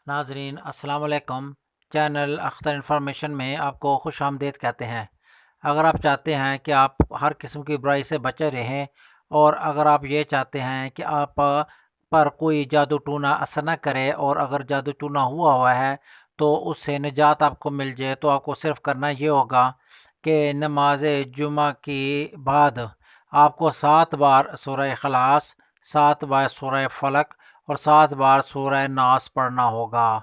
ناظرین السلام علیکم۔ چینل اختر انفارمیشن میں آپ کو خوش آمدید کہتے ہیں۔ اگر آپ چاہتے ہیں کہ آپ ہر قسم کی برائی سے بچے رہیں، اور اگر آپ یہ چاہتے ہیں کہ آپ پر کوئی جادو ٹونا اثر نہ کرے، اور اگر جادو ٹونا ہوا ہے تو اس سے نجات آپ کو مل جائے، تو آپ کو صرف کرنا یہ ہوگا کہ نماز جمعہ کے بعد آپ کو 7 بار سورہ اخلاص، 7 بار سورہ فلق اور 7 بار سورہ ناس پڑھنا ہوگا،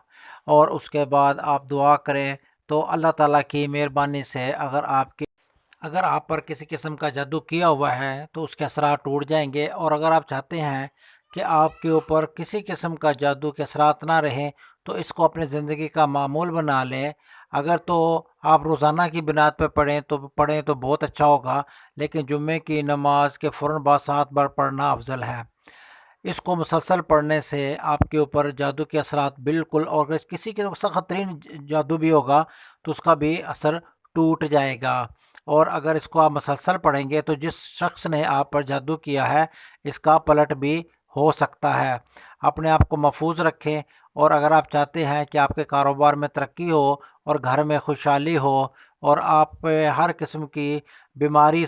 اور اس کے بعد آپ دعا کریں تو اللہ تعالیٰ کی مہربانی سے اگر آپ پر کسی قسم کا جادو کیا ہوا ہے تو اس کے اثرات ٹوٹ جائیں گے، اور اگر آپ چاہتے ہیں کہ آپ کے اوپر کسی قسم کا جادو کے اثرات نہ رہیں تو اس کو اپنی زندگی کا معمول بنا لیں۔ اگر تو آپ روزانہ کی بنیاد پہ پڑھیں تو بہت اچھا ہوگا، لیکن جمعے کی نماز کے فوراً بعد 7 بار پڑھنا افضل ہے۔ اس کو مسلسل پڑھنے سے آپ کے اوپر جادو کے اثرات بالکل، اور اگر کسی کے سخت ترین جادو بھی ہوگا تو اس کا بھی اثر ٹوٹ جائے گا۔ اور اگر اس کو آپ مسلسل پڑھیں گے تو جس شخص نے آپ پر جادو کیا ہے اس کا پلٹ بھی ہو سکتا ہے۔ اپنے آپ کو محفوظ رکھیں، اور اگر آپ چاہتے ہیں کہ آپ کے کاروبار میں ترقی ہو اور گھر میں خوشحالی ہو، اور آپ پہ ہر قسم کی بیماری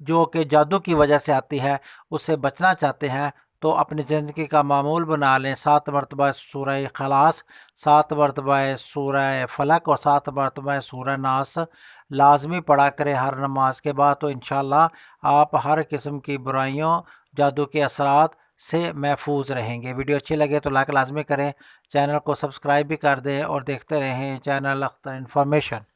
جو کہ جادو کی وجہ سے آتی ہے اس سے بچنا چاہتے ہیں، تو اپنی زندگی کا معمول بنا لیں 7 مرتبہ سورہ اخلاص، 7 مرتبہ سورہ فلق اور 7 مرتبہ سورہ ناس لازمی پڑھا کریں ہر نماز کے بعد، تو انشاءاللہ آپ ہر قسم کی برائیوں، جادو کے اثرات سے محفوظ رہیں گے۔ ویڈیو اچھی لگے تو لائک لازمی کریں، چینل کو سبسکرائب بھی کر دیں، اور دیکھتے رہیں چینل اختر انفارمیشن۔